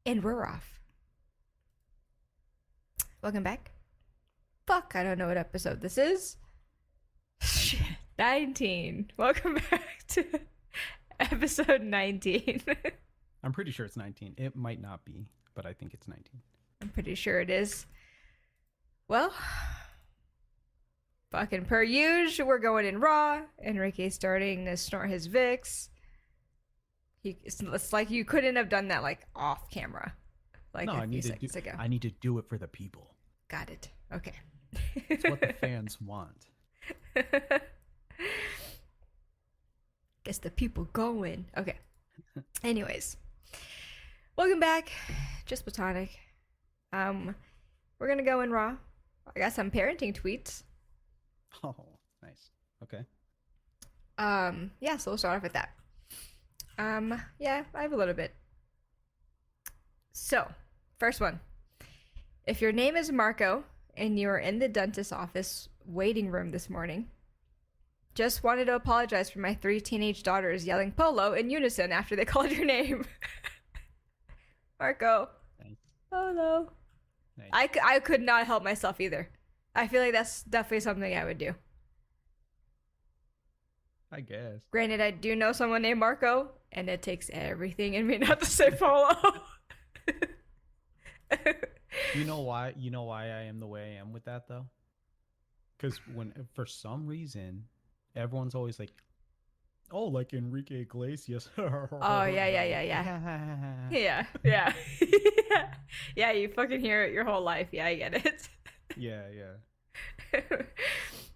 And we're off. Welcome back. Fuck, I don't know what episode this is. Shit. 19. Welcome back to episode 19. I'm pretty sure it's 19. It might not be, but I think it's 19. I'm pretty sure it is. Well, fucking per usual, we're going in raw. Enrique's starting to snort his Vicks. It's like you couldn't have done that like off camera, like no, a few seconds ago. I need to do it for the people. Got it. Okay. It's what the fans want. Gets the people going. Okay. Anyways, welcome back. Just Platonic. We're gonna go in raw. I got some parenting tweets. Oh, nice. Okay. Yeah, so we'll start off with that. Yeah, I have a little bit. So, first one. If your name is Marco and you're in the dentist's office waiting room this morning, just wanted to apologize for my 3 teenage daughters yelling Polo in unison after they called your name. Marco. Nice. Polo. Nice. I could not help myself either. I feel like that's definitely something I would do. I guess. Granted, I do know someone named Marco, and it takes everything in me not to say Polo. You know why I am the way I am with that though? Because for some reason everyone's always like, oh, like Enrique Iglesias. Oh yeah. Yeah, you fucking hear it your whole life. Yeah, I get it. Yeah.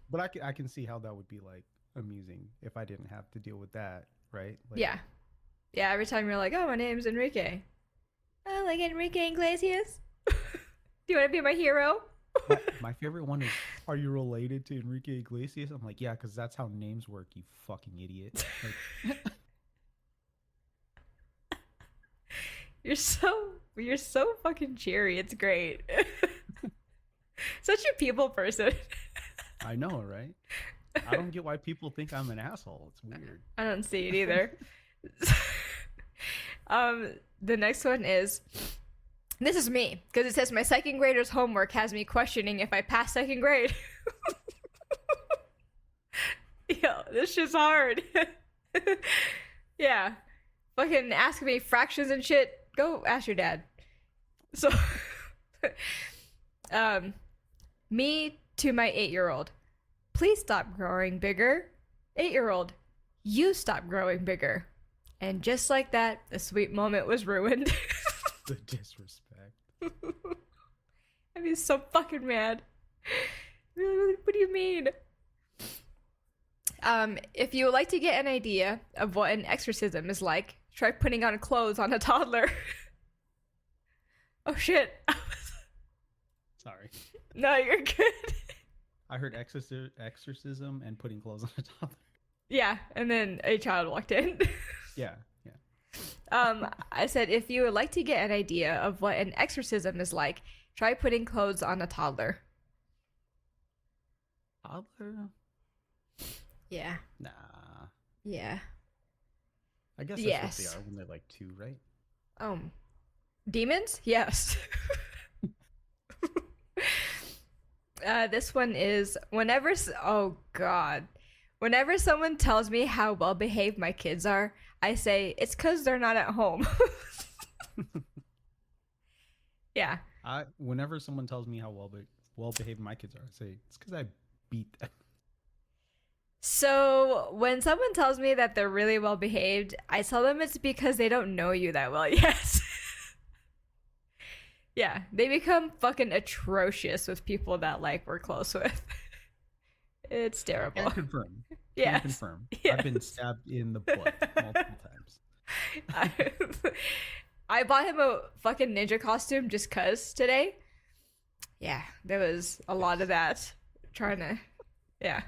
But I can see how that would be like amusing if I didn't have to deal with that, right? Like, yeah. Every time you're like, oh, my name's Enrique. Oh, like Enrique Iglesias. Do you want to be my hero? my favorite one is, are you related to Enrique Iglesias? I'm like, yeah, because that's how names work, you fucking idiot. Like, You're so fucking cheery. It's great. Such a people person. I know, right? I don't get why people think I'm an asshole. It's weird. I don't see it either. The next one is, this is me, because it says my second grader's homework has me questioning if I passed second grade. Yo, this shit's hard. Yeah. Fucking ask me fractions and shit. Go ask your dad. So, me to my 8-year-old. Please stop growing bigger. 8-year-old, you stop growing bigger. And just like that, the sweet moment was ruined. The disrespect. I'd be so fucking mad. What do you mean? If you would like to get an idea of what an exorcism is like, try putting on clothes on a toddler. Oh shit. Sorry. No, you're good. I heard exorcism and putting clothes on a toddler. Yeah, and then a child walked in. Yeah. I said, if you would like to get an idea of what an exorcism is like, try putting clothes on a toddler. Toddler? Yeah. Nah. Yeah. I guess that's Yes. what they are when they're like 2, right? Demons? Yes. This one is, whenever someone tells me how well behaved my kids are, I say it's because they're not at home. Yeah. Whenever someone tells me how well behaved my kids are, I say it's because I beat them. So when someone tells me that they're really well behaved, I tell them it's because they don't know you that well yet. Yeah, they become fucking atrocious with people that like we're close with. It's terrible. Can confirm. Yeah. Confirm. Yes. I've been stabbed in the butt multiple times. I bought him a fucking ninja costume just cuz today. Yeah, there was a lot of that. Yeah.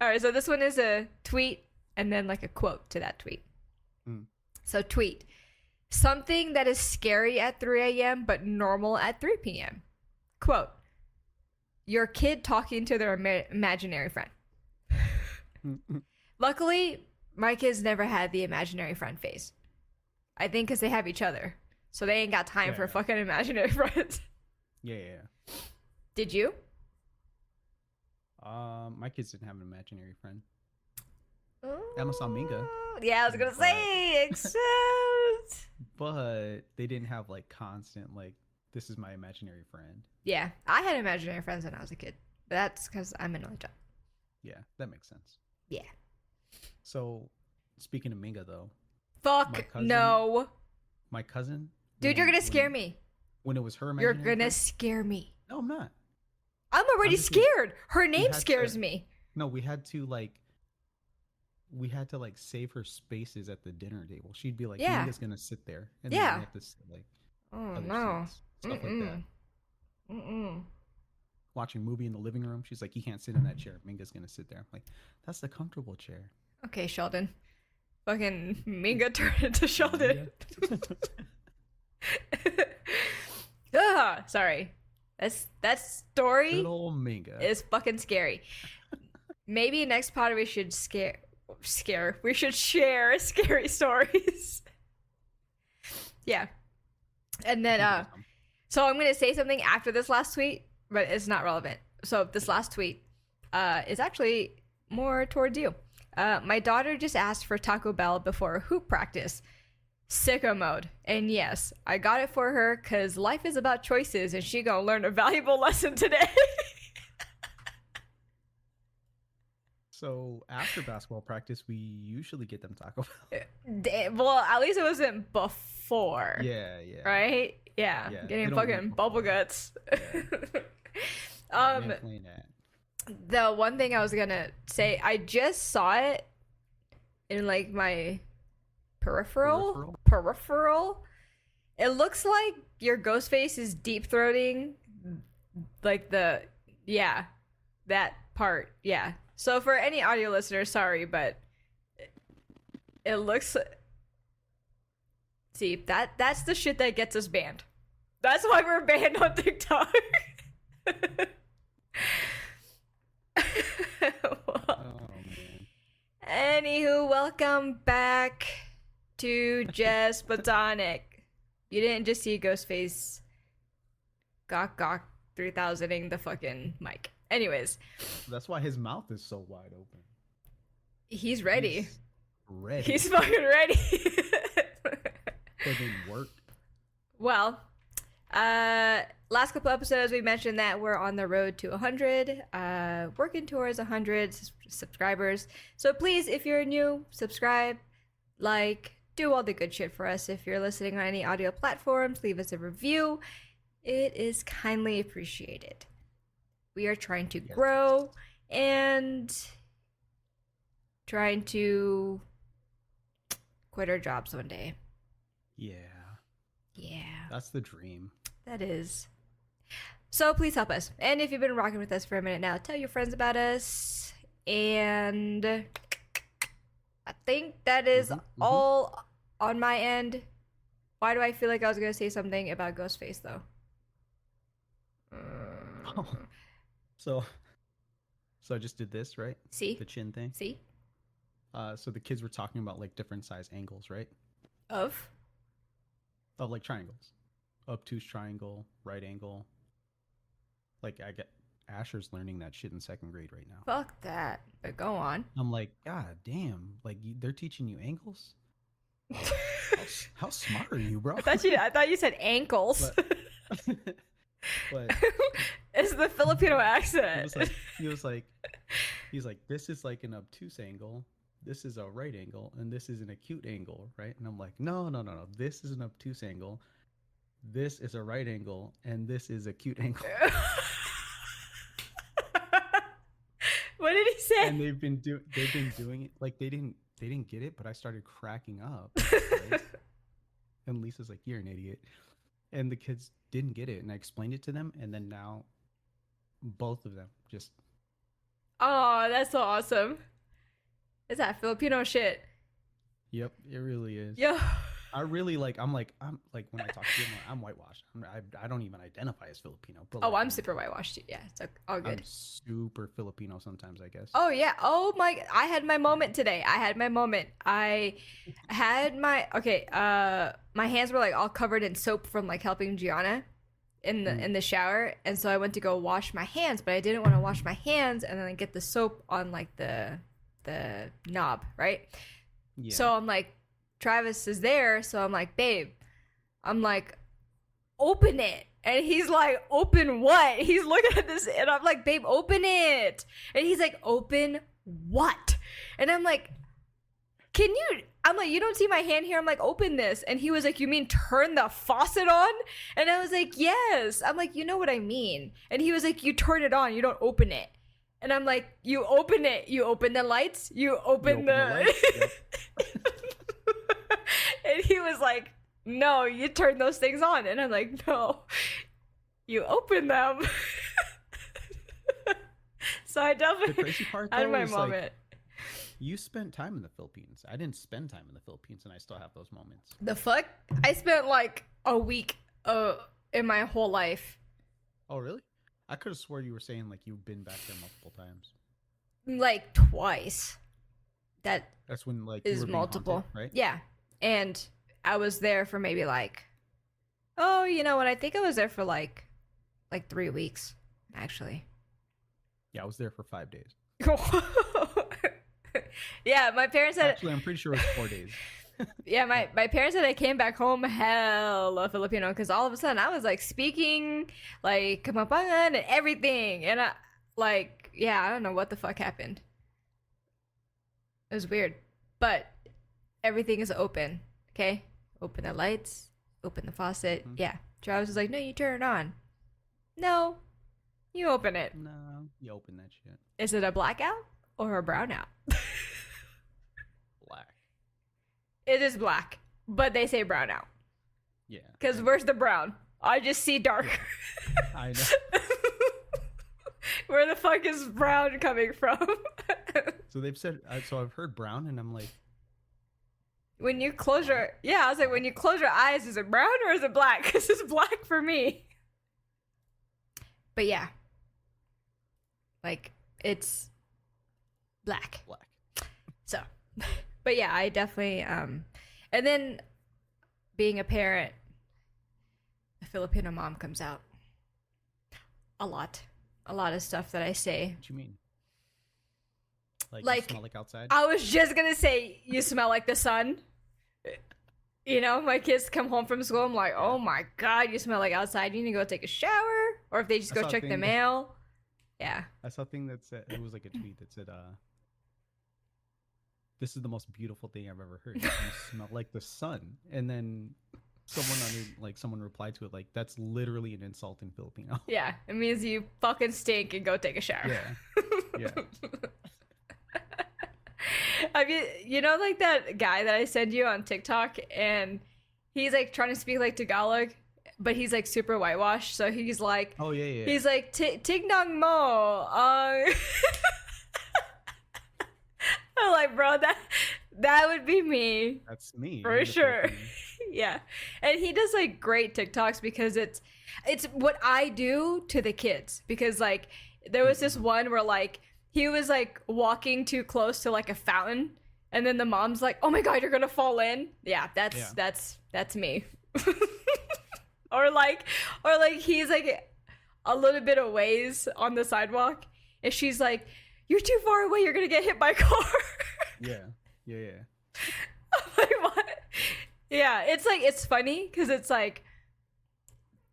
All right, so this one is a tweet and then like a quote to that tweet. So tweet. Something that is scary at 3 a.m. but normal at 3 p.m. Quote. Your kid talking to their imaginary friend. Luckily, my kids never had the imaginary friend phase. I think because they have each other. So they ain't got time for Yeah. fucking imaginary friends. Yeah. Did you? My kids didn't have an imaginary friend. Emma saw Minga. Yeah, I was gonna say, except... But they didn't have like constant like this is my imaginary friend. Yeah, I had imaginary friends when I was a kid. But that's because I'm an only child. Yeah, that makes sense. Yeah. So speaking of Minga though, Fuck no. My cousin. Dude, you're gonna scare me. When it was her You're imaginary gonna friend, scare me. no, I'm not. I'm already scared. Her name had scares to- me. No, we had to save her spaces at the dinner table. She'd be like, Yeah. Minga's gonna sit there, and Yeah. then we have to sit, like Oh other no. seats, stuff like that. Mm-mm. Watching a movie in the living room, she's like, you can't sit in that chair. Minga's gonna sit there. I'm like, that's the comfortable chair. Okay, Sheldon. Fucking Minga turned into Sheldon. Sorry. That story Good old Minga. is fucking scary. Maybe next pod we should we should share scary stories. Yeah. And then so I'm gonna say something after this last tweet, but it's not relevant. So this last tweet is actually more towards you. My daughter just asked for Taco Bell before hoop practice. Sicko mode. And yes, I got it for her because life is about choices and she gonna learn a valuable lesson today. So after basketball practice, we usually get them Taco Bell. Well, at least it wasn't before. Yeah. Right? Yeah. Yeah, Getting they don't fucking make bubble before. guts. Man playing that. The one thing I was gonna say, I just saw it in like my peripheral. It looks like your ghost face is deep throating like that part. Yeah. So for any audio listeners, sorry, but it looks, see, that's the shit that gets us banned. That's why we're banned on TikTok. Oh man. Anywho, welcome back to Just Platonic. You didn't just see Ghostface gawk 3000ing the fucking mic. Anyways, That's why his mouth is so wide open. he's ready. He's ready. He's fucking ready. Fucking work. Well, last couple episodes we mentioned that we're on the road to 100, working towards 100 subscribers. So please, if you're new, subscribe, like, do all the good shit for us. If you're listening on any audio platforms, leave us a review. It is kindly appreciated. We are trying to grow and trying to quit our jobs one day. Yeah. Yeah. That's the dream. That is. So please help us. And if you've been rocking with us for a minute now, tell your friends about us. And I think that is all on my end. Why do I feel like I was going to say something about Ghostface, though? So I just did this, right? See? The chin thing. See? So the kids were talking about like different size angles, right? Of Like triangles. Obtuse triangle, right angle. Like I get Asher's learning that shit in 2nd grade right now. fuck that. But go on. I'm like, God damn! Like they're teaching you angles. How smart are you, bro? I thought you said ankles. But It's the Filipino accent. he's like, this is like an obtuse angle. This is a right angle, and this is an acute angle, right? And I'm like, no. This is an obtuse angle. This is a right angle, and this is acute angle. What did he say? And they've been doing it like they didn't get it, but I started cracking up. Right? And Lisa's like, you're an idiot. And the kids didn't get it, and I explained it to them, and then now both of them just Oh, that's so awesome. It's that Filipino shit. Yep, it really is. Yo. I really like. I'm like when I talk to you, I'm whitewashed. I don't even identify as Filipino, but Oh, like I'm super whitewashed too. Yeah, it's all I'm good. super Filipino sometimes, I guess. Oh yeah. Oh my. I had my moment today. I had my moment. I had my okay. My hands were like all covered in soap from like helping Gianna Mm, in the shower, and so I went to go wash my hands, but I didn't want to wash my hands and then get the soap on like the knob, right? yeah. So I'm like, Travis is there, so I'm like, babe, I'm like, open it. And he's like, open what? He's looking at this, and I'm like, babe, open it. And he's like, open what? And I'm like, can you? I'm like, you don't see my hand here? I'm like, open this. And he was like, you mean turn the faucet on? And I was like, yes. I'm like, you know what I mean. And he was like, you turn it on, you don't open it. And I'm like, you open it. You open the lights. You open The lights. Yep. And he was like, no, you turn those things on. And I'm like, no, you open them. So I The definitely crazy part had though my is moment. like you spent time in the Philippines. I didn't spend time in the Philippines, and I still have those moments. The fuck? I spent like a week in my whole life. Oh, really? I could have swore you were saying like you've been back there multiple times. Like twice. That That's when like you is were being multiple. haunted, right? Yeah. And I was there for maybe like, oh, you know what? I think I was there for like 3 weeks, actually. Yeah, I was there for 5 days. Yeah, my parents said. Actually, I'm pretty sure it was 4 days. Yeah, my parents said I came back home hella Filipino because all of a sudden I was like speaking like Kamapangan and everything, and I like yeah, I don't know what the fuck happened. It was weird, but everything is open. Okay, open the lights, open the faucet. Mhm. Yeah, Travis was like, no, you turn it on. No, you open it. No, you open that shit. Is it a blackout or a brownout? Black. It is black, but they say brownout. Yeah. Because where's the brown? I just see dark. I know. Where the fuck is brown coming from? So they've said. So I've heard brown, and I'm like, When you close your I was like, when you close your eyes, is it brown or is it black? Because it's black for me. But yeah, like it's black. black. So, but yeah, I definitely and then being a parent, a Filipino mom comes out a lot of stuff that I say. What you mean? Like Like, you smell like outside? I was just gonna say, you smell like the sun. You know, my kids come home from school, I'm like, oh my god, you smell like outside. You need to go take a shower, or if they just I go saw a check the thing- mail. Yeah. I saw a thing that said it was like a tweet that said, "This is the most beautiful thing I've ever heard. You smell like the sun." And then someone replied to it like, "That's literally an insult in Filipino." Yeah, it means you fucking stink and go take a shower. Yeah, yeah. I mean, you know, like that guy that I sent you on TikTok, and he's like trying to speak like Tagalog, but he's like super whitewashed. So he's like, Oh yeah. he's like, Tignang mo. I'm like, bro, that would be me. That's me For in the sure. Philippines. Yeah. And he does like great TikToks because it's what I do to the kids, because like there was this one where like he was like walking too close to like a fountain, and then the mom's like, "Oh my god, you're going to fall in." Yeah, that's me. or like he's like a little bit of ways on the sidewalk, and she's like, "You're too far away, you're going to get hit by a car." Yeah. I'm like, what? Yeah, it's like, it's funny because it's like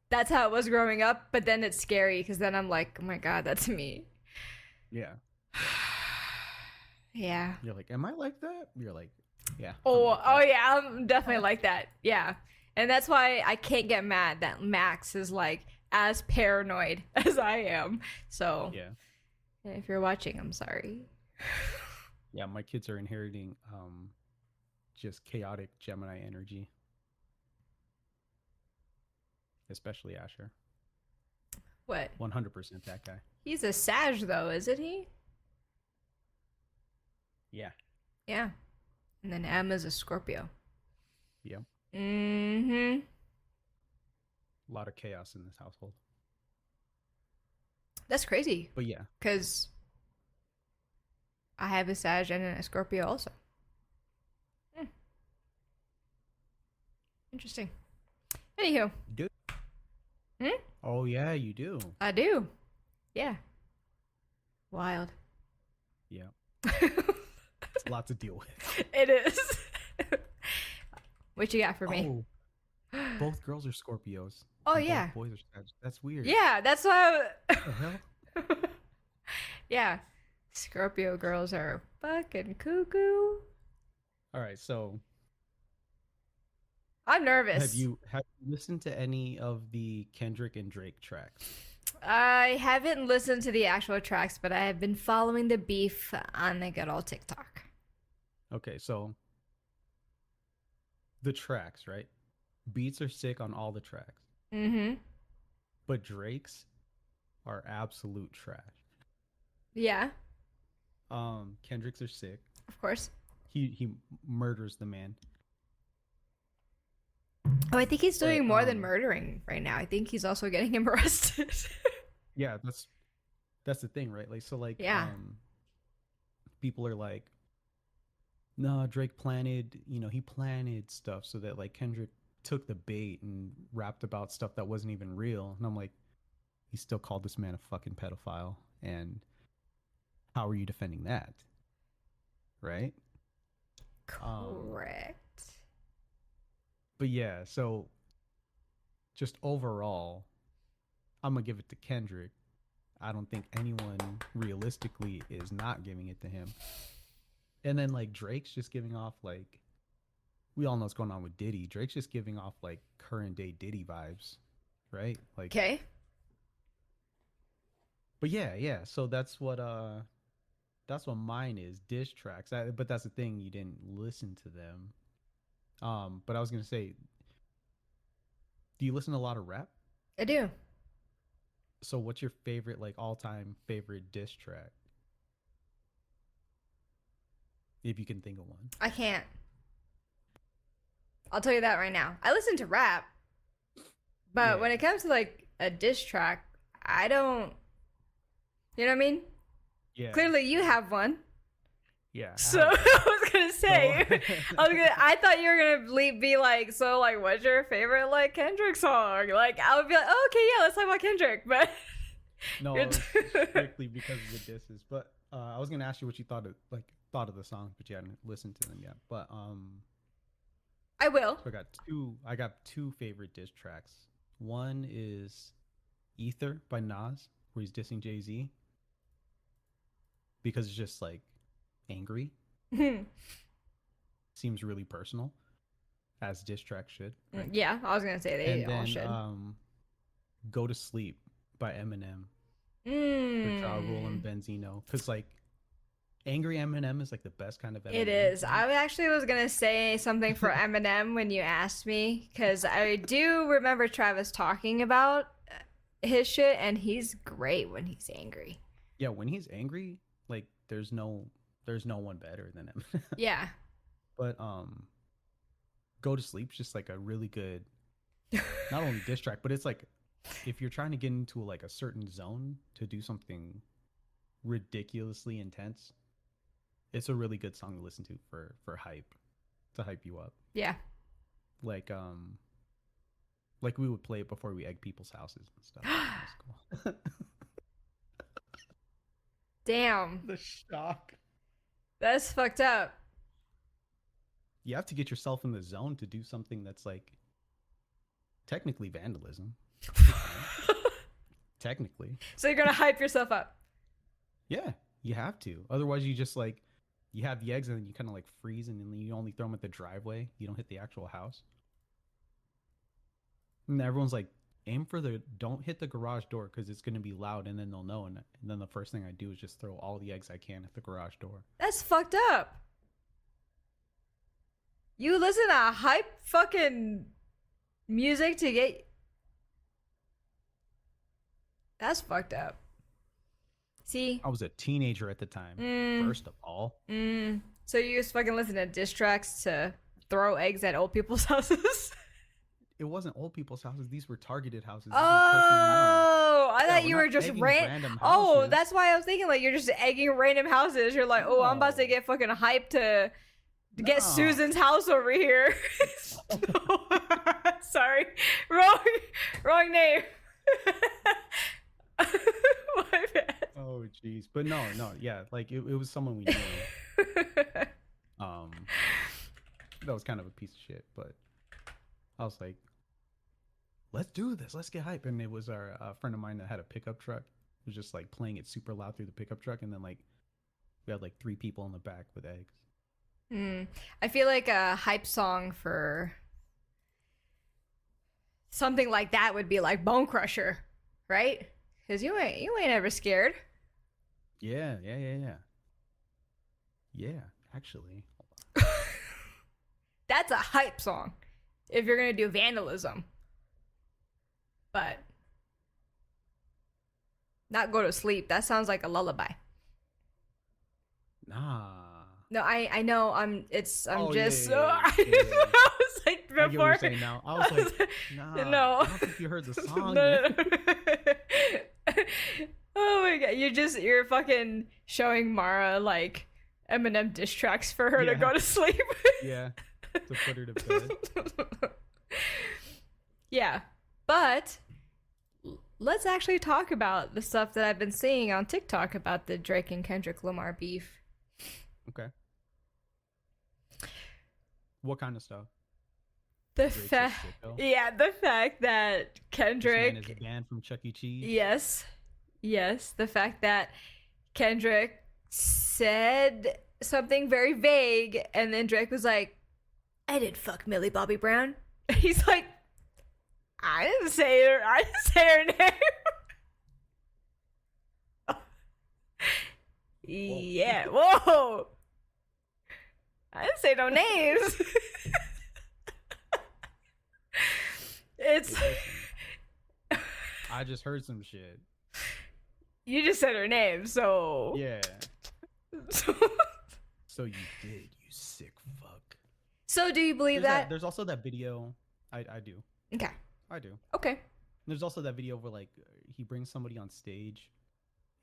that's how it was growing up, but then it's scary because then I'm like, oh my god, that's me. Yeah. Yeah. You're like, am I like that? You're like, yeah. Oh yeah, I'm definitely like that. Yeah. And that's why I can't get mad that Max is like as paranoid as I am. So Yeah. if you're watching, I'm sorry. Yeah, my kids are inheriting just chaotic Gemini energy. Especially Asher. What? 100% that guy. He's a Sag though, isn't he? Yeah. Yeah. And then Emma's a Scorpio. Yeah. Mm-hmm. A lot of chaos in this household. That's crazy. But yeah, Because I have a Sag and a Scorpio also. Hmm, interesting. Anywho. you do. Hmm? Oh yeah, you do. I do. Yeah. Wild. Yeah, It it's a lot to deal with. is. What you got for me? Oh, both girls are Scorpios Oh, and both yeah. boys are Sag. That's weird. Yeah, that's why. What the hell? Yeah. Scorpio girls are fucking cuckoo. All right, so I'm have nervous. you listened to any of the Kendrick and Drake tracks? I haven't listened to the actual tracks, but I have been following the beef on the good old TikTok. Okay, so the tracks, right? Beats are sick on all the tracks, Mm-hmm. but Drake's are absolute trash. Yeah, Kendrick's are sick. of course. He murders the man. Oh, I think he's But doing more than murdering right now. I think he's also getting him arrested. yeah, that's the thing, right? Like so like Yeah. people are like, no, Drake planted, he planted stuff so that like Kendrick took the bait and rapped about stuff that wasn't even real. And I'm like, he still called this man a fucking pedophile. And how are you defending that? Right? Correct. But yeah, so just overall, I'm gonna give it to Kendrick. I don't think anyone realistically is not giving it to him. And then like Drake's just giving off like we all know what's going on with Diddy. Drake's just giving off like current day Diddy vibes, right? Like Okay. but yeah. So that's what mine is, diss tracks. But that's the thing, you didn't listen to them. But I was gonna say, do you listen to a lot of rap? I do. So what's your favorite like all time favorite diss track? If you can think of one. I can't. I'll tell you that right now. I listen to rap, but Yeah. when it comes to like a diss track, I don't. You know what I mean? Yeah. Clearly, you have one. Yeah. So I was gonna say, I thought you were gonna be like, so like, what's your favorite like Kendrick song? Like, I would be like, oh, okay, yeah, let's talk about Kendrick. But No, it was strictly because of the disses. But I was gonna ask you what you thought of the songs, but you hadn't listened to them yet. But I will. so I got two favorite diss tracks. One is Ether by Nas, where he's dissing Jay-Z because it's just like angry. Seems really personal, as diss tracks should. Right? Yeah, I was gonna say they And all then should. Go to Sleep by Eminem with Ja Rule and Mm. Benzino. Because like angry Eminem is like the best kind of Eminem. It is. I actually was gonna say something for Eminem when you asked me, because I do remember Travis talking about his shit, and he's great when he's angry. Yeah, when he's angry, like there's no one better than him. Yeah. But Go to Sleep's just like a really good not only diss track, but it's like if you're trying to get into like a certain zone to do something ridiculously intense, it's a really good song to listen to for hype, to hype you up. Yeah. Like like we would play it before we egg people's houses and stuff. That's cool. Damn. The shock. That's fucked up. You have to get yourself in the zone to do something that's like technically vandalism. Technically. So you're gonna hype yourself up. Yeah, you have to. Otherwise, you just like you have the eggs and then you kind of like freeze and then you only throw them at the driveway. You don't hit the actual house. And everyone's like, don't hit the garage door because it's gonna be loud and then they'll know. And then the first thing I do is just throw all the eggs I can at the garage door. That's fucked up. You listen to hype fucking music to get. That's fucked up. See? I was a teenager at the time. Mm. First of all, So you just fucking listen to diss tracks to. throw eggs at old people's houses? It wasn't old people's houses. These were targeted houses. These were personally known. Oh, I Yeah, thought we're you not were just egging ran. random Oh, houses. that's why I was thinking like you're just egging random houses. You're like, oh, I'm about to No. get fucking hyped to get No. Susan's house over here. Sorry, wrong name. My bad. Oh, jeez. But no, yeah, like it was someone we knew. That was kind of a piece of shit, but I was like, let's do this. Let's get hype. And it was our friend of mine that had a pickup truck. It was just like playing it super loud through the pickup truck, and then like we had like 3 people in the back with eggs. I feel like a hype song for something like that would be like Bone Crusher, right? Because you ain't ever scared. Yeah. Yeah, actually. That's a hype song if you're gonna do vandalism. But not go to sleep. That sounds like a lullaby. Nah. No, I know. I was like I get what before. you're saying now. I was like, nah. No. I don't think you heard the song. No. man. Oh my god, you're fucking showing Mara like Eminem diss tracks for her to Yeah. go to sleep. Yeah. To put her to bed. Yeah, but let's actually talk about the stuff that I've been seeing on TikTok about the Drake and Kendrick Lamar beef. Okay. What kind of stuff? The Drake's a fact, sicko. yeah, the fact that This Kendrick, man is banned from Chuck E. Cheese. yes, the fact that Kendrick said something very vague, and then Drake was like, "I didn't fuck Millie Bobby Brown." He's like, "I didn't say her name." Yeah, whoa. I didn't say no names. It's Hey, listen, I just heard some shit. you just said her name, so Yeah. so, So you did, you sick fuck. so do you believe that? There's also that video. I do. Okay. I do. Okay. There's also that video where like he brings somebody on stage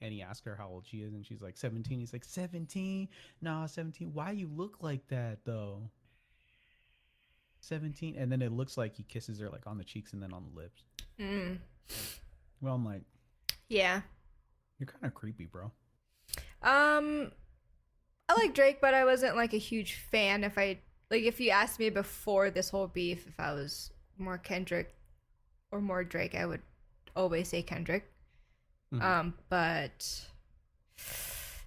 and he asks her how old she is and she's like 17. He's like, 17? Nah, 17. Why you look like that though? 17. And then it looks like he kisses her like on the cheeks and then on the lips. Well, I'm like, Yeah. you're kind of creepy, bro. I like Drake, but I wasn't like a huge fan. If you asked me before this whole beef if I was more Kendrick or more Drake, I would always say Kendrick. But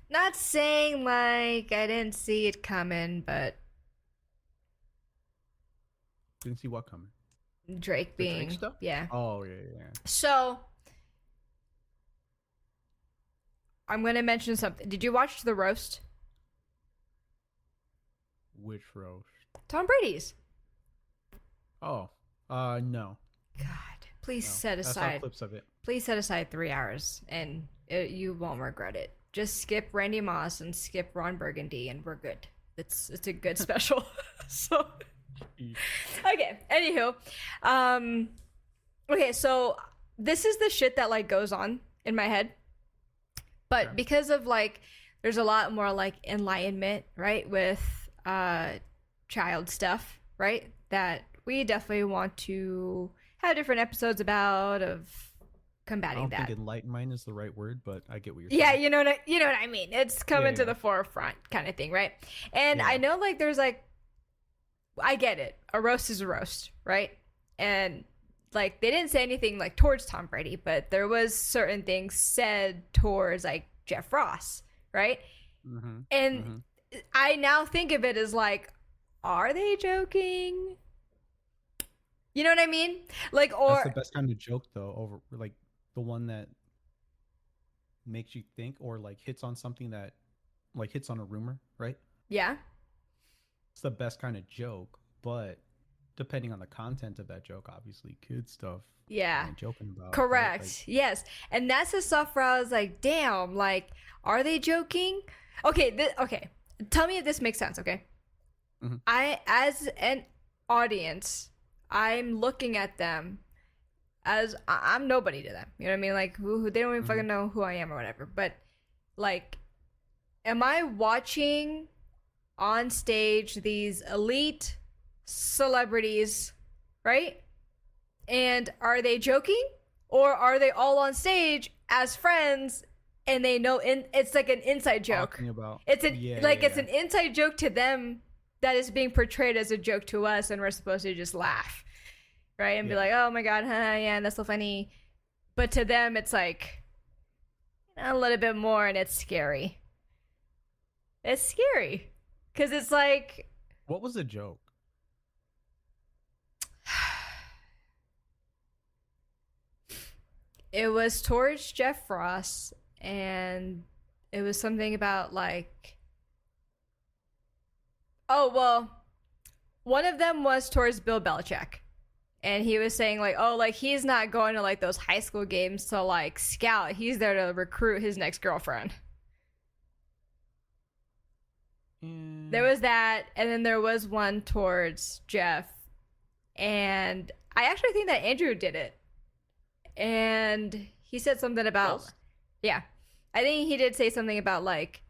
not saying like I didn't see it coming, but Didn't see what coming. Drake The Drake being stuff? yeah. Oh, yeah. So I'm gonna mention something. Did you watch the roast? Which roast? Tom Brady's. Oh, no. God, please No. set I saw aside. clips of it. Please set aside 3 hours, and you won't regret it. Just skip Randy Moss and skip Ron Burgundy, and we're good. It's a good special. So okay. Anywho, okay. So this is the shit that like goes on in my head, but Okay. because of like, there's a lot more like enlightenment, right, with child stuff, right, that we definitely want to have different episodes about of I combating don't that. think enlightenment is the right word, but I get what you're Yeah, saying. you know what I mean. It's coming to yeah. the forefront kind of thing, right? And Yeah. I know like there's like, I get it. A roast is a roast, right? And like they didn't say anything like towards Tom Brady, but there was certain things said towards like Jeff Ross, right? Mm-hmm. And I now think of it as like, are they joking? You know what I mean? Like, That's or the best kind of joke, though. Over like the one that makes you think, or like hits on something that, like hits on a rumor, right? yeah. It's the best kind of joke, but depending on the content of that joke, obviously, kid stuff. Yeah. I'm joking about. right? Correct. Like, Yes. And that's the stuff where I was like, damn, like, are they joking? Okay. Okay. Tell me if this makes sense, okay? Mhm. I, as an audience, I'm looking at them as I'm nobody to them. You know what I mean? Like who they don't even Mhm. fucking know who I am or whatever. But like, am I watching on stage these elite celebrities, right? And are they joking, or are they all on stage as friends and they know it's like an inside joke? Talking about It's an yeah, like yeah, it's yeah. an inside joke to them that is being portrayed as a joke to us, and we're supposed to just laugh, right? And be Yeah. like, "Oh my god, huh, yeah, that's so funny." But to them, it's like a little bit more, and it's scary. It's scary because it's like What was the joke? it was towards Jeff Ross, and it was something about like, oh well, one of them was towards Bill Belichick, and he was saying like, oh, like he's not going to like those high school games to like scout. He's there to recruit his next girlfriend. There was that, and then there was one towards Jeff, and I actually think that Andrew did it, and he said something about, Yes. yeah, I think he did say something about like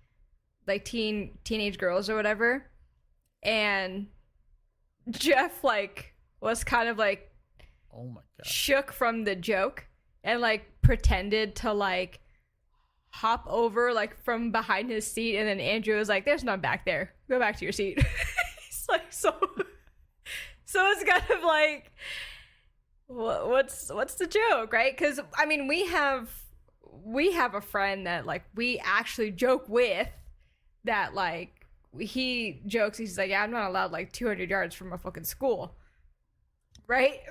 teenage girls or whatever, and Jeff like was kind of like Oh my god. shook from the joke and like pretended to like hop over like from behind his seat, and then Andrew was like, "There's none back there. Go back to your seat." He's like, so it's kind of like, what's the joke, right? Because I mean, we have a friend that like we actually joke with, that like he jokes, he's like, yeah, I'm not allowed like 200 yards from a fucking school, right?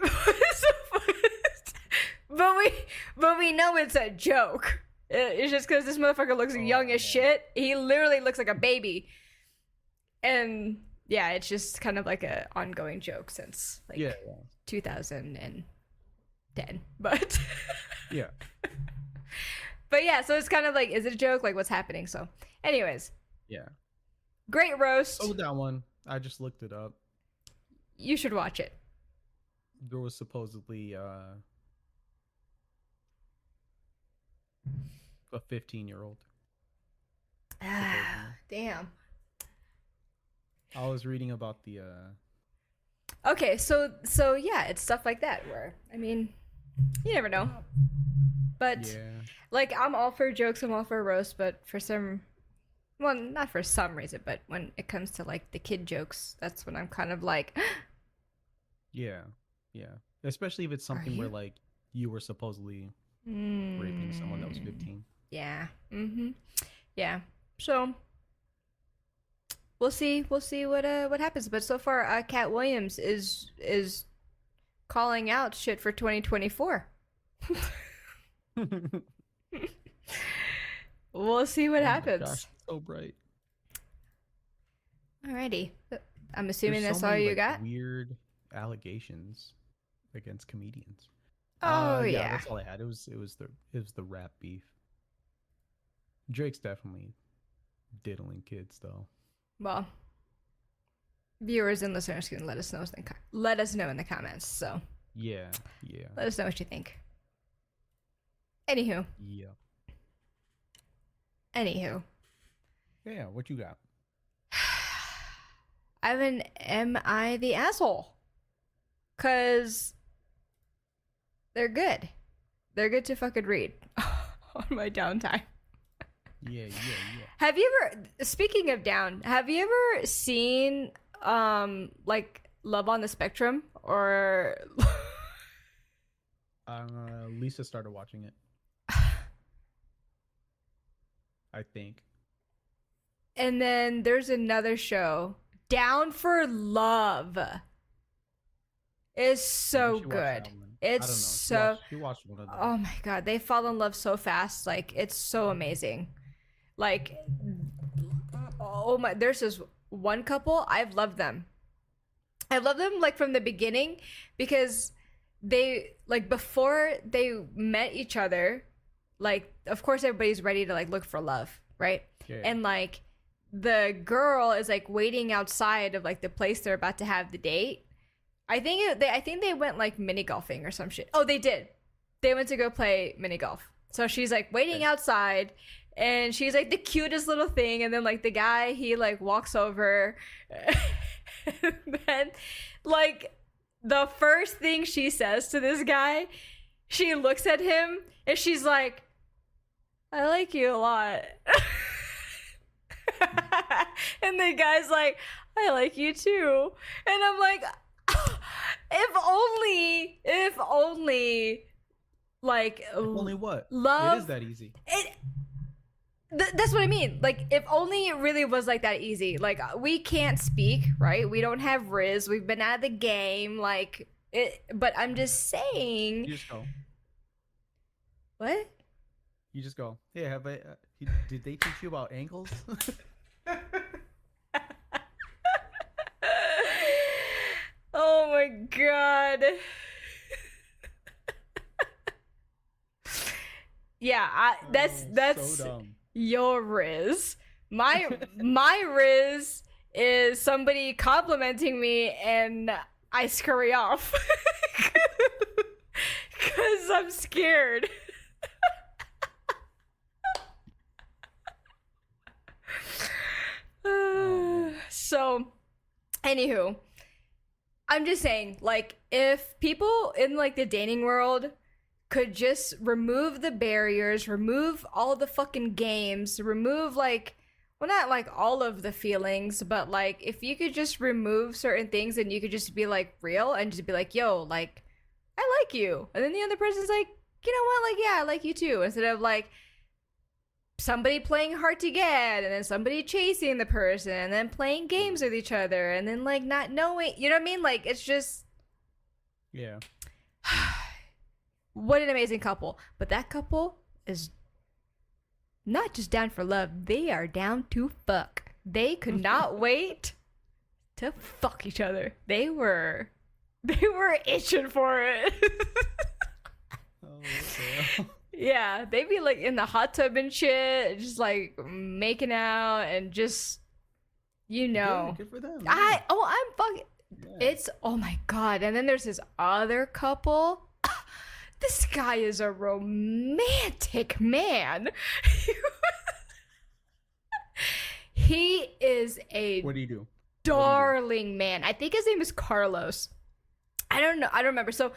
but we know it's a joke. It's just because this motherfucker looks young as shit. He literally looks like a baby, and yeah, it's just kind of like a ongoing joke since like Yeah. 2010. But Yeah. but yeah, so it's kind of like, is it a joke? Like, what's happening? So, anyways, Yeah. great roast. Oh, that one. I just looked it up. You should watch it. There was supposedly a 15-year-old. Damn. I was reading about the Okay, so yeah, it's stuff like that where, I mean, you never know. But yeah. like, I'm all for jokes, I'm all for a roast, but for some, well, not for some reason, but when it comes to like the kid jokes, that's when I'm kind of like, Yeah. Yeah. Especially if it's something where like you were supposedly raping someone that was 15. Yeah. Mm-hmm. Yeah. So we'll see what happens. But so far, Cat Williams is calling out shit for 2024. We'll see what happens. Gosh, so bright. Alrighty. I'm assuming There's that's so all many, you like, got. Weird allegations against comedians. Oh yeah. That's all I had. It was the rap beef. Drake's definitely diddling kids though. Well, viewers and listeners can let us know in the comments. So Yeah. let us know what you think. Anywho. Yeah. Yeah, what you got? Ivan, am I the asshole? Cause they're good. They're good to fucking read on my downtime. Yeah. Have you ever, speaking of down, have you ever seen like Love on the Spectrum or Lisa started watching it. I think. And then there's another show, Down for Love. It's so good. It's so. She watched one of them. Oh my god, they fall in love so fast. Like, it's so amazing. Like, oh my, there's this one couple, I've loved them. I love them like from the beginning, because they, like, before they met each other, like, of course everybody's ready to like look for love, right? Yeah. And like the girl is like waiting outside of like the place they're about to have the date. I think they went like mini golfing or some shit. Oh, they did. They went to go play mini golf. So she's like waiting outside, and she's like the cutest little thing. And then like the guy, he like walks over, and then like the first thing she says to this guy, she looks at him and she's like, "I like you a lot." And the guy's like, "I like you too." And I'm like, if only, like, If only what? love. It is that easy. That's what I mean. Like, if only it really was like that easy. Like, we can't speak, right? We don't have Riz. We've been out of the game. Like, it. But I'm just saying. You just go. What? You just go. Hey, have I? Did they teach you about angles? Oh my god. Yeah, that's so dumb. your Riz. My Riz is somebody complimenting me and I scurry off because I'm scared. So, anywho, I'm just saying, like, if people in like the dating world could just remove the barriers, remove all the fucking games, remove like, well, not like all of the feelings, but like if you could just remove certain things and you could just be like real and just be like, yo, like, I like you. And then the other person's like, you know what? Like, yeah, I like you too. Instead of like somebody playing hard to get and then somebody chasing the person and then playing games with each other and then like not knowing, you know what I mean? Like, it's just, Yeah. what an amazing couple. But that couple is not just down for love, they are down to fuck. They could not wait to fuck each other. They were itching for it. Oh, what the hell? Yeah, they'd be like in the hot tub and shit, just like making out and just, you know. Good for them. I'm fucking. Yeah. It's, oh my god. And then there's this other couple. This guy is a romantic man. He is a What do you do? darling man. I think his name is Carlos. I don't know. I don't remember. So,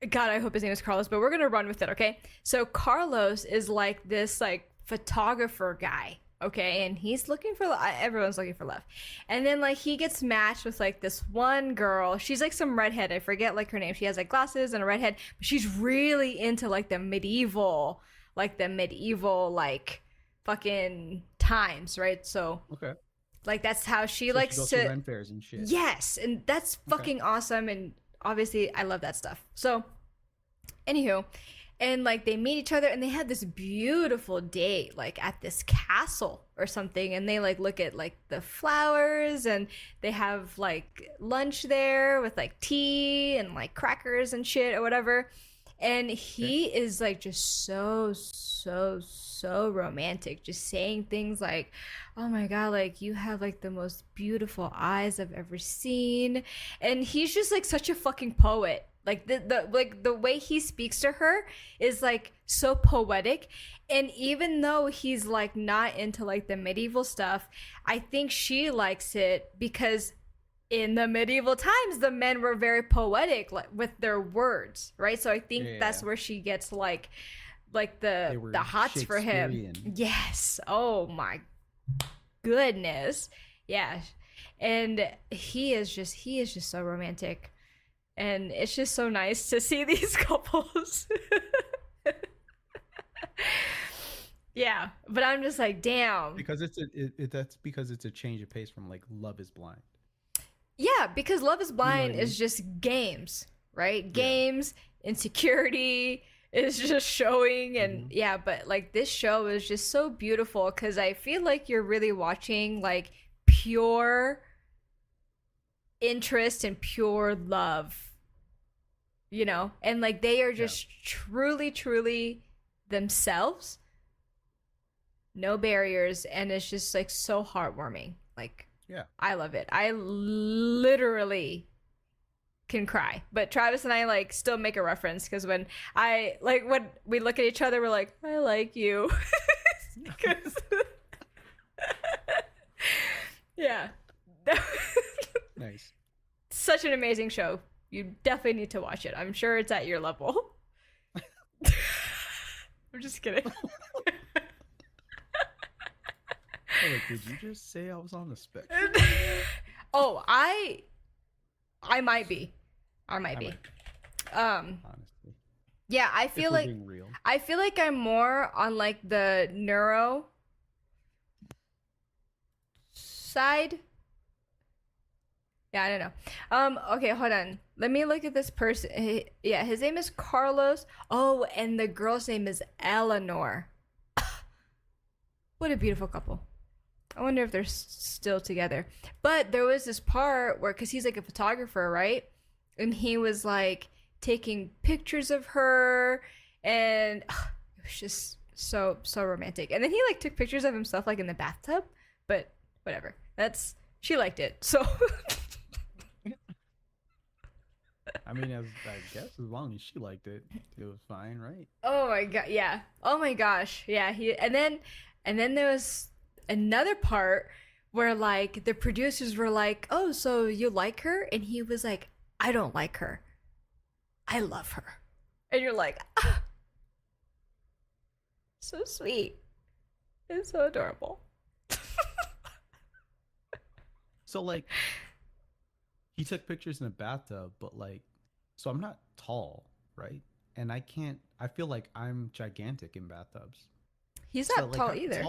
God, I hope his name is Carlos, but we're gonna run with it, okay? So Carlos is like this like photographer guy, okay? And he's looking for, everyone's looking for love. And then like he gets matched with like this one girl. She's like some redhead. I forget like her name. She has like glasses and a redhead, but she's really into like the medieval like fucking times, right? So Okay. like that's how she So likes she goes to Ren fairs and shit. Yes, and that's fucking awesome, and obviously I love that stuff. So, anywho, and like they meet each other and they have this beautiful date like at this castle or something, and they like look at like the flowers and they have like lunch there with like tea and like crackers and shit or whatever. And he is like just so romantic, just saying things like, oh my god, like you have like the most beautiful eyes I've ever seen. And he's just like such a fucking poet. Like the way he speaks to her is like so poetic. And even though he's like not into like the medieval stuff, I think she likes it because in the medieval times the men were very poetic like, with their words, right? So I think that's where she gets like the hots for him. Yes. Oh my goodness. Yeah. And he is just so romantic, and it's just so nice to see these couples. Yeah, but I'm just like, damn. Because that's because it's a change of pace from like Love is Blind. Yeah, because Love is Blind what I is just games, right? Games, insecurity is just showing, and yeah, but like this show is just so beautiful because I feel like you're really watching like pure interest and pure love, you know? And like they are just truly themselves. no barriers, and it's just like so heartwarming. Like, Yeah. I love it. I literally can cry. But Travis and I like still make a reference because when we look at each other, we're like, I like you. 'Cause- yeah. Nice. Such an amazing show. You definitely need to watch it. I'm sure it's at your level. I'm just kidding. Like, did you just say I was on the spectrum? Oh, I might be. I might be. Honestly. Yeah, I If feel we're like being real. I feel like I'm more on like the neuro side. Yeah, I don't know. Okay, hold on. Let me look at this person. Yeah, his name is Carlos. Oh, and the girl's name is Eleanor. What a beautiful couple. I wonder if they're still together. But there was this part where, because he's like a photographer, right? And he was like taking pictures of her, and it was just so romantic. And then he like took pictures of himself like in the bathtub, but whatever. She liked it. So I mean, I guess as long as she liked it, it was fine, right? oh my god, yeah. Oh my gosh. Yeah, and then there was another part where like the producers were like, "Oh, so you like her?" And he was like, "I don't like her. I love her." And you're like, ah, so sweet. It's so adorable. So like, he took pictures in a bathtub, but like, so I'm not tall, right? And I feel like I'm gigantic in bathtubs. He's So not like, tall how do either.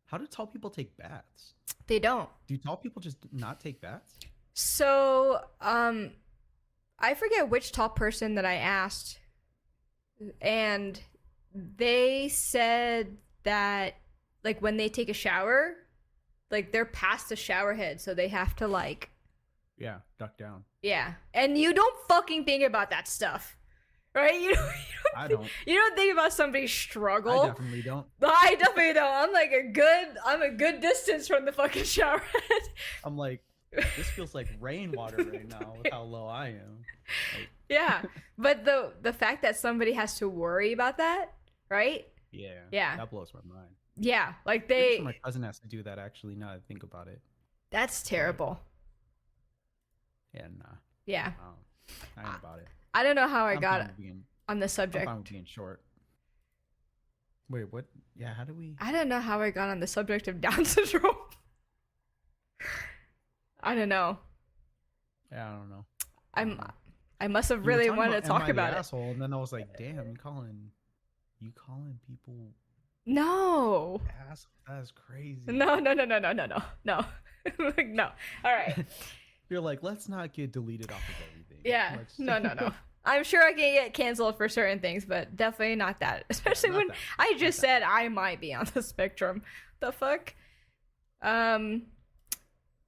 how do tall people take baths? They don't. Do tall people just not take baths? So, I forget which tall person that I asked, and they said that like when they take a shower, like they're past the shower head, so they have to like, Yeah, duck down. yeah. And you don't fucking think about that stuff, right? I don't. You don't think about somebody's struggle. I definitely don't. I definitely don't. I'm a good distance from the fucking shower head. I'm like, this feels like rainwater right now with how low I am. Like, Yeah, but the fact that somebody has to worry about that, right? yeah, that blows my mind. Yeah, like Pretty sure my cousin has to do that. Actually, now that I think about it. that's terrible. Yeah, nah. Yeah, I ain't about it. I don't know how I I'm got fine with being, on the I'm subject. fine with being short. Wait, what? Yeah, how do we? I don't know how I got on the subject of Down syndrome. I don't know. Yeah, I don't know. I must have You were really talking wanted to talk am I the about it. asshole, and then I was like, damn, you calling people No. assholes? That's crazy. No. Like, no. All right. You're like, let's not get deleted off of everything. Yeah. Let's- No. I'm sure I can get canceled for certain things, but definitely not that. Especially Not when that. I just said I might be on the spectrum. The fuck?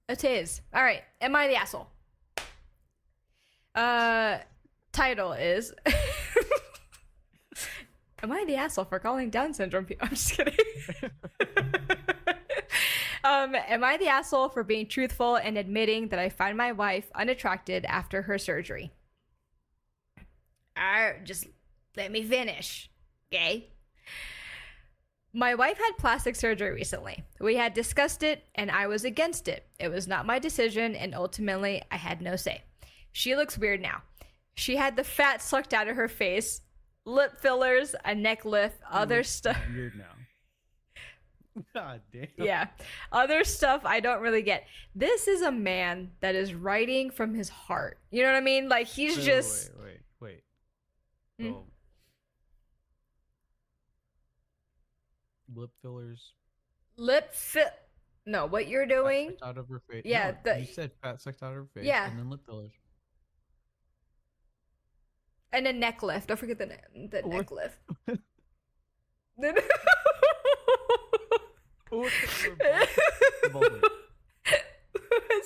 It is. All right. Am I the asshole? Title is Am I the asshole for calling Down syndrome people? I'm just kidding. Am I the asshole for being truthful and admitting that I find my wife unattracted after her surgery? Just let me finish, okay? My wife had plastic surgery recently. We had discussed it, and I was against it. It was not my decision, and ultimately, I had no say. She looks weird now. She had the fat sucked out of her face, lip fillers, a neck lift, other stuff. Weird now. God damn. Yeah. Other stuff I don't really get. This is a man that is writing from his heart. You know what I mean? Like, he's Wait, just... Wait. Hmm? So, lip fillers. No, what you're Fat doing... sucked out of her face. Yeah, No, you said fat sucked out of her face. Yeah. And then lip fillers. And a neck lift. Don't forget the What? neck lift.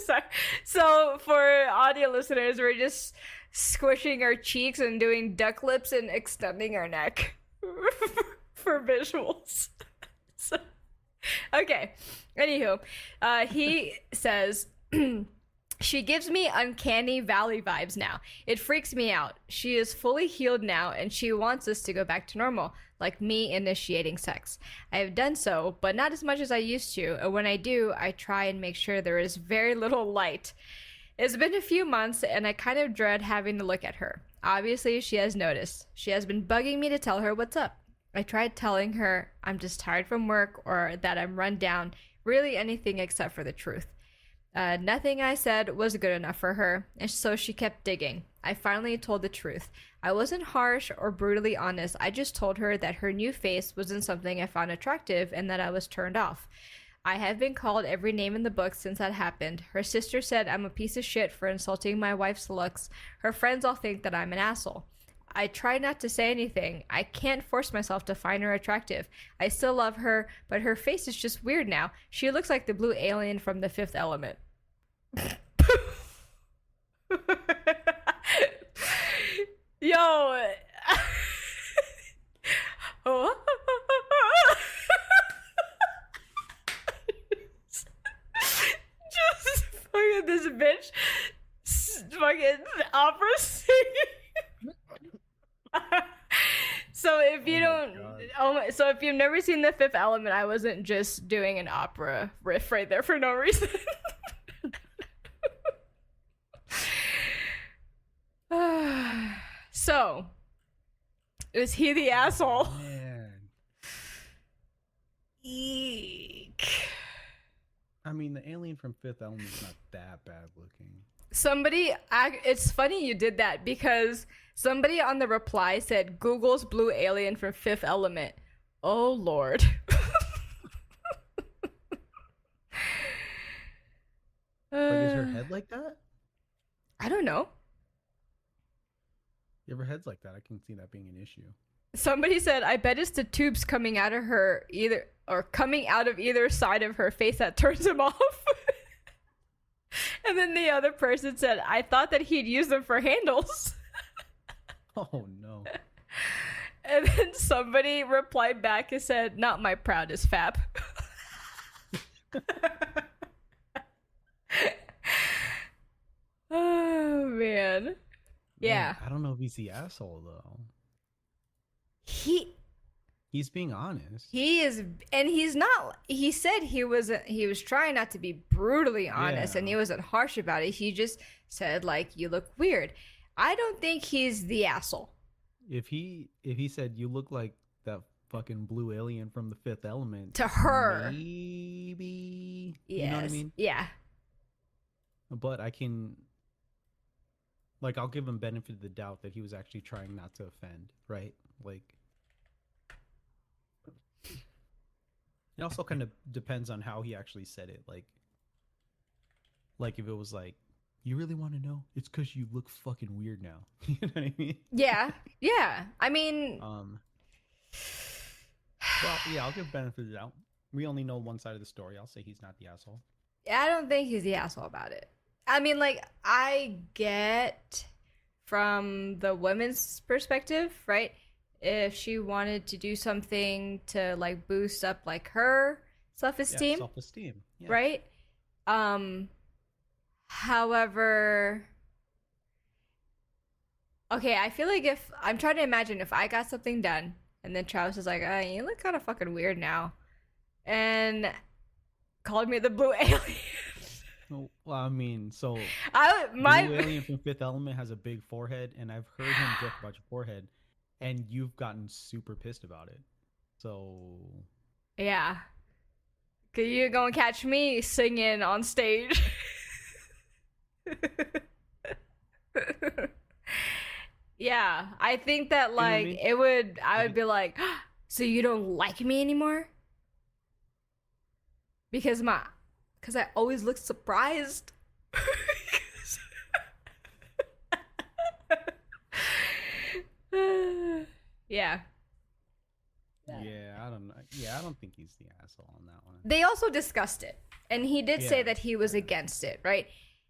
Sorry. So for audio listeners, we're just squishing our cheeks and doing duck lips and extending our neck for visuals. So, Okay. Anywho, he says, she gives me uncanny valley vibes now. It freaks me out. She is fully healed now and she wants us to go back to normal, like me initiating sex. I have done so, but not as much as I used to, and when I do, I try and make sure there is very little light. It's been a few months and I kind of dread having to look at her. Obviously, she has noticed. She has been bugging me to tell her what's up. I tried telling her I'm just tired from work or that I'm run down, really anything except for the truth. Nothing I said was good enough for her, and so she kept digging. I finally told the truth. I wasn't harsh or brutally honest. I just told her that her new face wasn't something I found attractive and that I was turned off. I have been called every name in the book since that happened. Her sister said I'm a piece of shit for insulting my wife's looks. Her friends all think that I'm an asshole. I try not to say anything. I can't force myself to find her attractive. I still love her, but her face is just weird now. She looks like the blue alien from The Fifth Element. Yo. Just fucking this bitch fucking opera singing. So if you so if you've never seen The Fifth Element, I wasn't just doing an opera riff right there for no reason. So, is he the asshole? Man. Eek. I mean, the alien from Fifth Element's not that bad looking. It's funny you did that because somebody on the reply said Google's blue alien from Fifth Element. Oh, Lord. Like, is her head like that? I don't know. If her head's like that, I can see that being an issue. Somebody said, I bet it's the tubes coming out of her coming out of either side of her face that turns him off. And then the other person said, I thought that he'd use them for handles. Oh, no. And then somebody replied back and said, not my proudest fap. Oh, man. Yeah. I don't know if he's the asshole, though. He's being honest. He is, and he's not. He said he was trying not to be brutally honest, and he wasn't harsh about it. He just said, like, you look weird. I don't think he's the asshole. If he said you look like that fucking blue alien from The Fifth Element to her, maybe, yes. You know what I mean? Yeah. But I can, like, I'll give him benefit of the doubt that he was actually trying not to offend, right? Like, it also kind of depends on how he actually said it. Like if it was like, you really want to know? It's because you look fucking weird now. You know what I mean? Yeah. Yeah. I mean, well, yeah, I'll give benefit of the doubt. We only know one side of the story. I'll say he's not the asshole. I don't think he's the asshole about it. I mean, like, I get from the women's perspective, right? If she wanted to do something to, like, boost up, like, her self-esteem. Yeah, self-esteem. Yeah. Right? However, okay, I feel like if I'm trying to imagine if I got something done and then Travis is like, you look kind of fucking weird now, and called me the blue alien. Well, I mean, so blue alien from Fifth Element has a big forehead, and I've heard him joke about your forehead, and you've gotten super pissed about it. So yeah, cause you gonna catch me singing on stage. Yeah, I think that, like, you know what I mean? I would be like, so you don't like me anymore? Because I always look surprised. Yeah. Yeah, I don't know. Yeah, I don't think he's the asshole on that one. They also discussed it, and he did say that he was against it, right?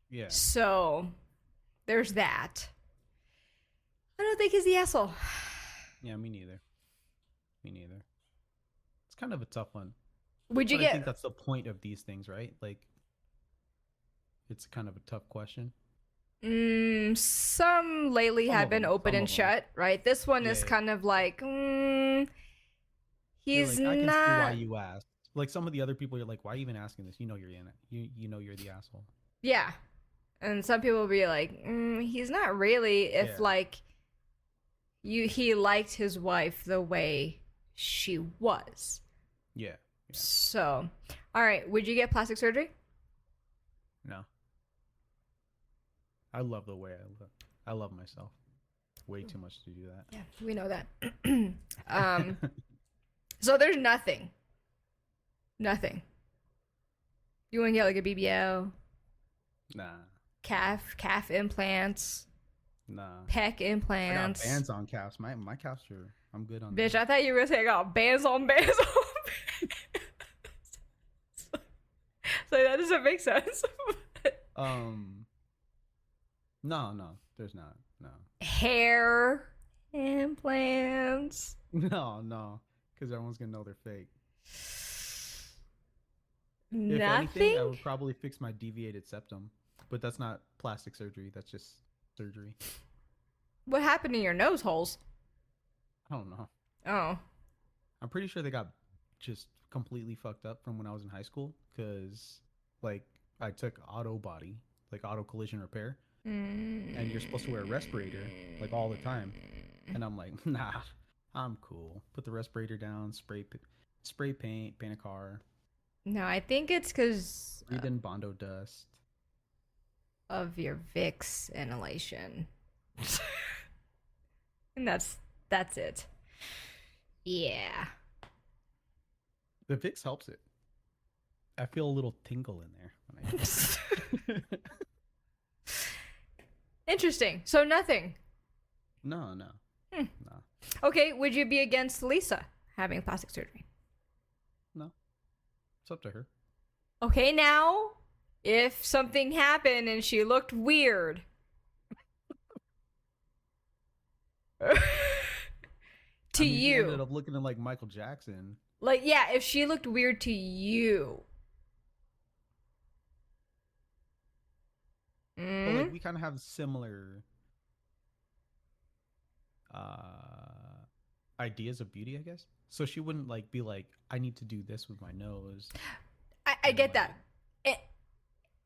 Yeah. So there's that. I don't think he's the asshole. Yeah, me neither. It's kind of a tough one. Would you But I think get that's the point of these things, right? Like, it's kind of a tough question. some lately Some have of been them, open some and of them. shut, right? This one Yeah, is yeah. kind of like, You're he's like, I can see why not. you asked. Like some of the other people, you're like, why are you even asking this? You know you're in it. You know you're the asshole. Yeah. And some people will be like, he's not really. If Yeah. like he liked his wife the way she was. Yeah. Yeah. So, all right, would you get plastic surgery? No. I love the way I look. I love myself. Way too much to do that. Yeah, we know that. um, so there's nothing. Nothing. You want to get like a BBL, Nah. calf implants, Nah. pec I got implants. bands on calves. My calves are. I'm good on. Bitch, that. I thought you were gonna say I got bands on bands on. So that doesn't make sense. No. There's not. No. Hair implants. No. Because everyone's gonna know they're fake. If Nothing. anything, I would probably fix my deviated septum, but that's not plastic surgery. That's just surgery. What happened to your nose holes? I don't know. Oh. I'm pretty sure they got just completely fucked up from when I was in high school because, like, I took auto body, like auto collision repair, and you're supposed to wear a respirator, like, all the time. And I'm like, nah, I'm cool. Put the respirator down, spray paint, paint a car, No, I think it's because breathe in Bondo dust. of your Vicks inhalation. And that's it. Yeah. The Vicks helps it. I feel a little tingle in there when I Interesting. So nothing. No. No. Okay, would you be against Lisa having plastic surgery? No. It's up to her. Okay, now, if something happened and she looked weird. To I mean, she you. ended up looking like Michael Jackson. Like, yeah, if she looked weird to you. But like we kind of have similar ideas of beauty, I guess. So she wouldn't like be like, I need to do this with my nose. I get that.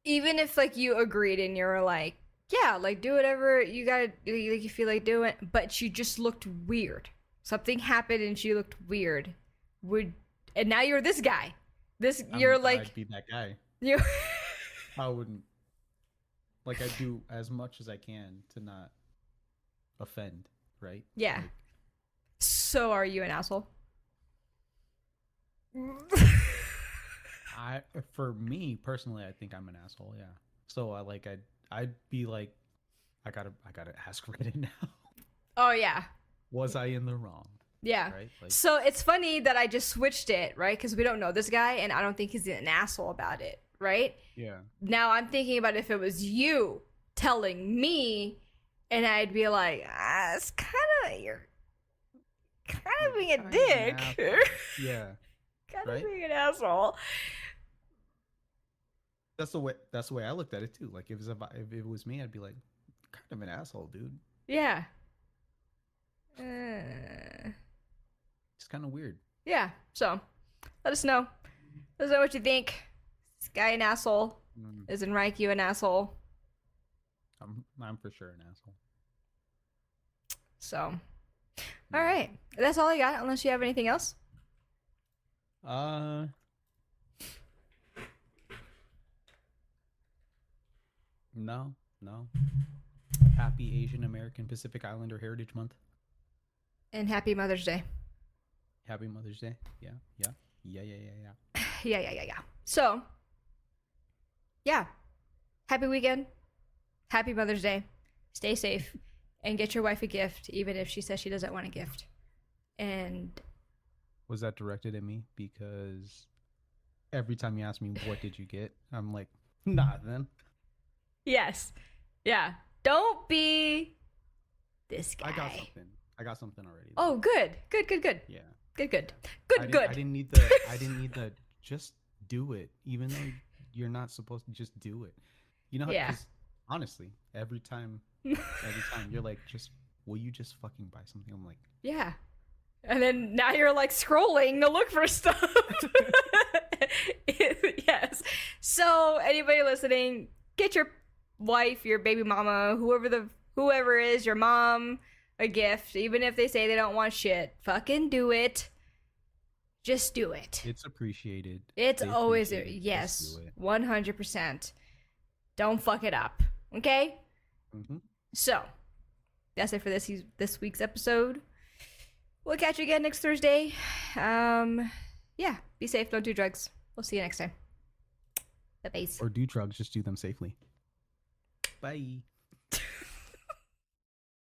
Even if like you agreed and you're like, yeah, like do whatever you gotta do, like you feel like doing, but she just looked weird. Something happened and she looked weird. And now you're this guy. You're like, I'd be that guy. you. I wouldn't. Like I do as much as I can to not offend, right? Yeah. Like, So are you an asshole? For me personally, I think I'm an asshole. Yeah. So I'd be like, I gotta ask Reddit now. Oh yeah. Was I in the wrong? Yeah. Right. Like, So it's funny that I just switched it, right? Because we don't know this guy, and I don't think he's an asshole about it, right? yeah. Now I'm thinking about if it was you telling me, and I'd be like, it's you're kind of being a Kinda an dick. asshole. Yeah. Kind Right? of being an asshole. That's the way I looked at it too. Like if it was me, I'd be like, kind of an asshole, dude. Yeah. It's kind of weird. Yeah. So let us know. Let us know what you think. This guy an asshole. Is Enrique an asshole? I'm for sure an asshole. So, all right. That's all I got. Unless you have anything else. No. Happy Asian American Pacific Islander Heritage Month. And happy Mother's Day. Happy Mother's Day. Yeah. Yeah. So, yeah. Happy weekend. Happy Mother's Day. Stay safe. And get your wife a gift, even if she says she doesn't want a gift. And Was that directed at me? Because every time you ask me, what did you get? I'm like, nothing. yes. Yeah. Don't be this guy. I got something already. Oh, good. Yeah. Good. I didn't need the just do it, even though you're not supposed to. Just do it. You know, Yeah. because honestly, every time you're like, just will you just fucking buy something? I'm like, Yeah. And then now you're like scrolling to look for stuff. Yes. So anybody listening, get your wife, your baby mama, whoever is your mom, a gift, even if they say they don't want shit. Fucking do it. Just do it. it's appreciated. It's They always appreciate it. yes, Just do it. 100%. Don't fuck it up. Okay? Mm-hmm. So, that's it for this week's episode. We'll catch you again next Thursday. Yeah, be safe, don't do drugs. We'll see you next time. Bye-bye. Or do drugs, just do them safely. Bye.